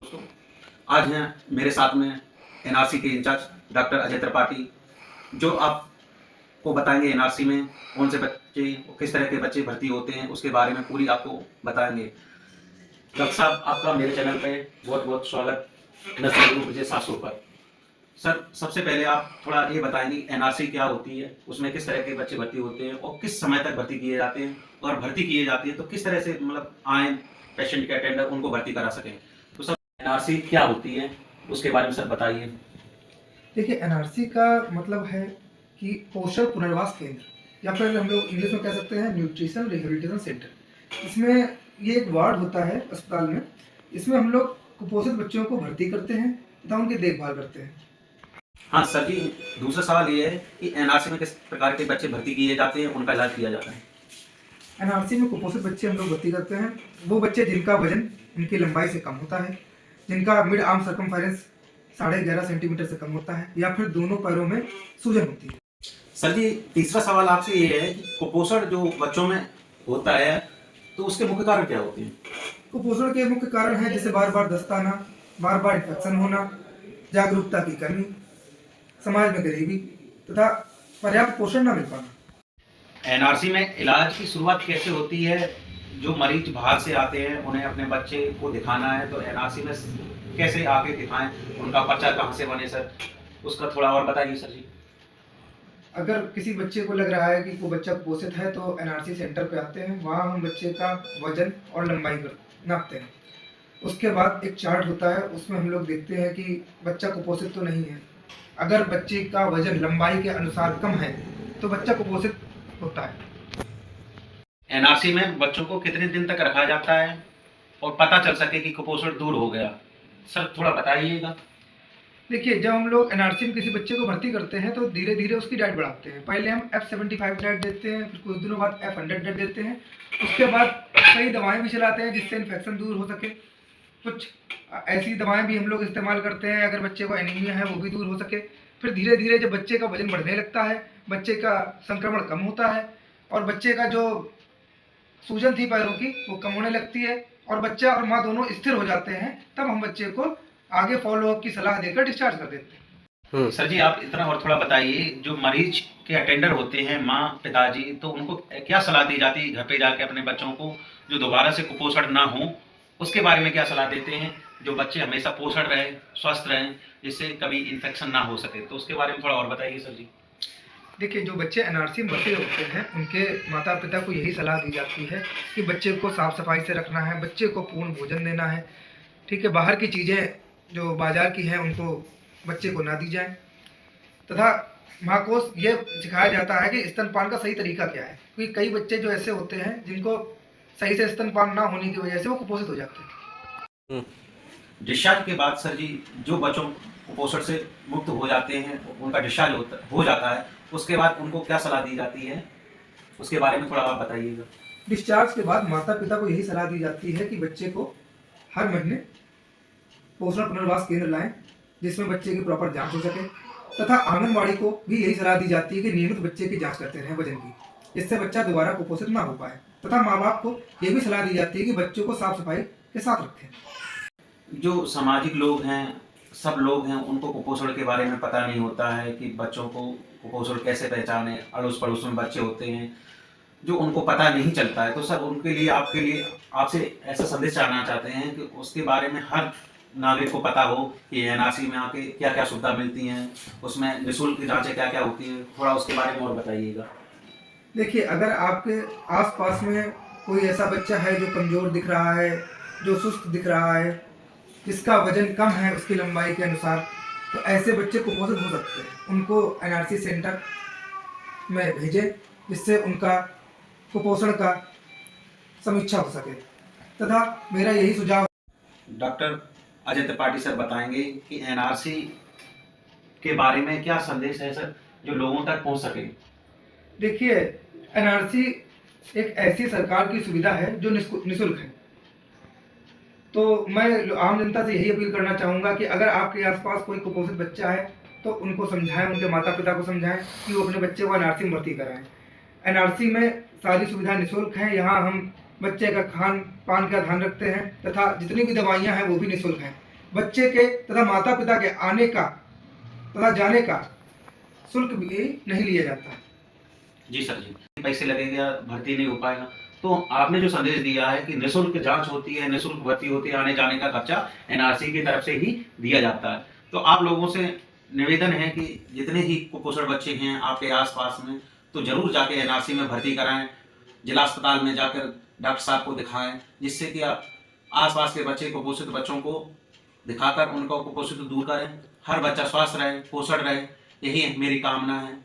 दोस्तों, आज हैं मेरे साथ में एनआरसी के इंचार्ज डॉक्टर अजय त्रिपाठी, जो आपको बताएंगे एनआरसी में कौन से बच्चे, किस तरह के बच्चे भर्ती होते हैं, उसके बारे में पूरी आपको बताएंगे। डॉक्टर साहब, आपका मेरे चैनल पे बहुत बहुत स्वागत नर्सरी ग्रुप विजय 700 पर। सर, सबसे पहले आप थोड़ा ये बताएंगे एनआरसी क्या होती है, उसमें किस तरह के बच्चे भर्ती होते हैं और किस समय तक भर्ती किए जाते हैं, और भर्ती किए जाते हैं तो किस तरह से मतलब आए पेशेंट के अटेंडर उनको भर्ती करा सकें। तो सर, एनआरसी क्या होती है उसके बारे में सर बताइए। देखिए, एनआरसी का मतलब है कि पोषण पुनर्वास केंद्र, या फिर हम लोग इंग्लिश में कह सकते हैं न्यूट्रिशन रिहेबिलिटेशन सेंटर। इसमें ये एक वार्ड होता है अस्पताल में। इसमें हम लोग कुपोषित बच्चों को भर्ती करते हैं तथा उनकी देखभाल करते हैं। हाँ सर जी, दूसरा सवाल ये है कि एनआरसी में किस प्रकार के बच्चे भर्ती किए जाते हैं, उनका इलाज किया जाता है। एनआरसी में कुपोषित बच्चे हम लोग भर्ती करते हैं वो बच्चे जिनका वजन उनकी लंबाई से कम होता है, जिनका मिड आर्म सर्कमफेरेंस 11.5 सेंटीमीटर से कम होता है, या फिर दोनों पैरों में सूजन होती है। सर जी, तीसरा सवाल आपसे ये है कि कुपोषण जो बच्चों में होता है तो उसके मुख्य कारण क्या होते हैं। कुपोषण के मुख्य कारण है जैसे बार बार दस्ताना, बार बार इन्फेक्शन होना, जागरूकता की कमी, समाज में गरीबी तथा पर्याप्त पोषण न मिल पाना। एनआरसी में इलाज की शुरुआत कैसे होती है। जो मरीज बाहर से आते हैं उन्हें अपने बच्चे को दिखाना है तो एनआरसी में कैसे आके दिखाएं, उनका पर्चा कहाँ से बने सर, उसका थोड़ा और बताइए सर जी। अगर किसी बच्चे को लग रहा है कि वो बच्चा कुपोषित है तो एनआरसी सेंटर पे आते हैं। वहाँ हम बच्चे का वजन और लंबाई नापते हैं। उसके बाद एक चार्ट होता है, उसमें हम लोग देखते हैं कि बच्चा कुपोषित तो नहीं है। अगर बच्चे का वजन लंबाई के अनुसार कम है तो बच्चा कुपोषित होता है। एनआरसी में बच्चों को कितने दिन तक रखा जाता है और पता चल सके कि कुपोषण दूर हो गया, सर थोड़ा बताइएगा। देखिए, जब हम लोग एनआरसी में किसी बच्चे को भर्ती करते हैं तो धीरे धीरे उसकी डाइट बढ़ाते हैं। पहले हम F75 डाइट देते हैं, फिर कुछ दिनों बाद F100 डाइट देते हैं। उसके बाद कई दवाएं भी चलाते हैं जिससे इन्फेक्शन दूर हो सके। कुछ ऐसी दवाएं भी हम लोग इस्तेमाल करते हैं अगर बच्चे को एनीमिया है वो भी दूर हो सके। फिर धीरे धीरे जब बच्चे का वजन बढ़ने लगता है, बच्चे का संक्रमण कम होता है और बच्चे का जो सूजन थी पैरों की वो कम होने लगती है और बच्चा और माँ दोनों स्थिर हो जाते हैं, तब हम बच्चे को आगे फॉलोअप की सलाह देकर डिस्चार्ज कर देते हैं। सर जी, आप इतना और थोड़ा बताइए, जो मरीज के अटेंडर होते हैं माँ पिताजी, तो उनको क्या सलाह दी जाती है घर पे जाके अपने बच्चों को, जो दोबारा से कुपोषण ना हो, उसके बारे में क्या सलाह देते हैं, जो बच्चे हमेशा पोषण रहे, स्वस्थ रहें, जिससे कभी इन्फेक्शन ना हो सके, तो उसके बारे में थोड़ा और बताइए सर जी। देखिए, जो बच्चे एनआरसी में भर्ती होते हैं उनके माता पिता को यही सलाह दी जाती है कि बच्चे को साफ सफाई से रखना है, बच्चे को पूर्ण भोजन देना है। ठीक है, बाहर की चीज़ें जो बाजार की हैं उनको बच्चे को ना दी जाए, तथा माँ को ये सिखाया जाता है कि स्तनपान का सही तरीका क्या है, क्योंकि कई बच्चे जो ऐसे होते हैं जिनको सही से स्तनपान ना होने की वजह से वो कुपोषित हो जाते हैं। डिस्चार्ज के बाद सर जी, जो बच्चों कुपोषण से मुक्त हो जाते हैं, उनका डिस्चार्ज हो जाता है, उसके बाद उनको क्या सलाह दी जाती है, उसके बारे में थोड़ा आप बताइएगा। डिस्चार्ज के बाद माता पिता को यही सलाह दी जाती है कि बच्चे को हर महीने पोषण पुनर्वास केंद्र लाएं जिसमें बच्चे की प्रॉपर जांच हो सके, तथा आंगनबाड़ी को भी यही सलाह दी जाती है कि नियमित बच्चे की जांच करते रहें वजन की, जिससे बच्चा दोबारा कुपोषित ना हो पाए। तथा माँ बाप को यह भी सलाह दी जाती है कि बच्चों को साफ सफाई के साथ रखें। जो सामाजिक लोग हैं, सब लोग हैं, उनको कुपोषण के बारे में पता नहीं होता है कि बच्चों को कुपोषण कैसे पहचाने। अड़ोस पड़ोस में बच्चे होते हैं जो उनको पता नहीं चलता है, तो सर उनके लिए, आपके लिए, आपसे ऐसा संदेश जानना चाहते हैं कि उसके बारे में हर नागरिक को पता हो कि एनआरसी में आके क्या क्या सुविधा मिलती हैं, उसमें निःशुल्क जांचें क्या क्या होती हैं, थोड़ा उसके बारे में और बताइएगा। देखिए, अगर आपके आसपास में कोई ऐसा बच्चा है जो कमज़ोर दिख रहा है, जो सुस्त दिख रहा है, जिसका वजन कम है उसकी लंबाई के अनुसार, तो ऐसे बच्चे कुपोषित हो सकते हैं। उनको एनआरसी सेंटर में भेजें जिससे उनका कुपोषण का समीक्षा हो सके। तथा मेरा यही सुझाव। डॉक्टर अजय त्रिपाठी सर बताएंगे कि एनआरसी के बारे में क्या संदेश है सर, जो लोगों तक पहुंच सके। देखिए, एनआरसी एक ऐसी सरकार की सुविधा है जो निःशुल्क है। तो मैं आम जनता से यही अपील करना चाहूँगा कि अगर आपके आसपास कोई कुपोषित बच्चा है तो उनको समझाएं, उनके माता पिता को समझाएं कि वो अपने बच्चे को एनआरसी में भर्ती कराएं। एनआरसी में सारी सुविधाएं निःशुल्क हैं। यहाँ हम बच्चे का खान पान का ध्यान रखते हैं तथा जितनी भी दवाइयाँ हैं वो भी निःशुल्क हैं। बच्चे के तथा माता पिता के आने का तथा जाने का शुल्क भी नहीं लिया जाता। जी सर जी, पैसे लगेगा, भर्ती नहीं हो पाएगा। तो आपने जो संदेश दिया है कि निःशुल्क जांच होती है, निःशुल्क भर्ती होती है, आने जाने का खर्चा एनआरसी की तरफ से ही दिया जाता है। तो आप लोगों से निवेदन है कि जितने ही कुपोषण बच्चे हैं आपके आसपास में, तो जरूर जाके एनआरसी में भर्ती कराएं, जिला अस्पताल में जाकर डॉक्टर साहब को दिखाएं, जिससे कि आप आसपास के बच्चे कुपोषित बच्चों को दिखाकर उनका कुपोषित दूर करें, हर बच्चा स्वस्थ रहे, पोषण रहे, यही मेरी कामना है।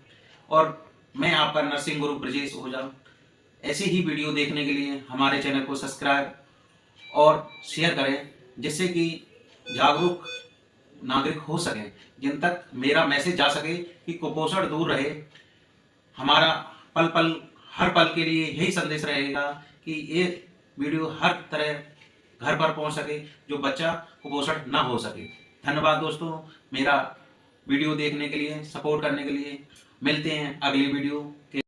और मैं आपका नर्सिंग गुरु ब्रजेश ओझा। ऐसी ही वीडियो देखने के लिए हमारे चैनल को सब्सक्राइब और शेयर करें, जिससे कि जागरूक नागरिक हो सकें, जिन तक मेरा मैसेज जा सके कि कुपोषण दूर रहे। हमारा पल पल हर पल के लिए यही संदेश रहेगा कि ये वीडियो हर तरह घर पर पहुंच सके, जो बच्चा कुपोषण ना हो सके। धन्यवाद दोस्तों, मेरा वीडियो देखने के लिए, सपोर्ट करने के लिए। मिलते हैं अगली वीडियो के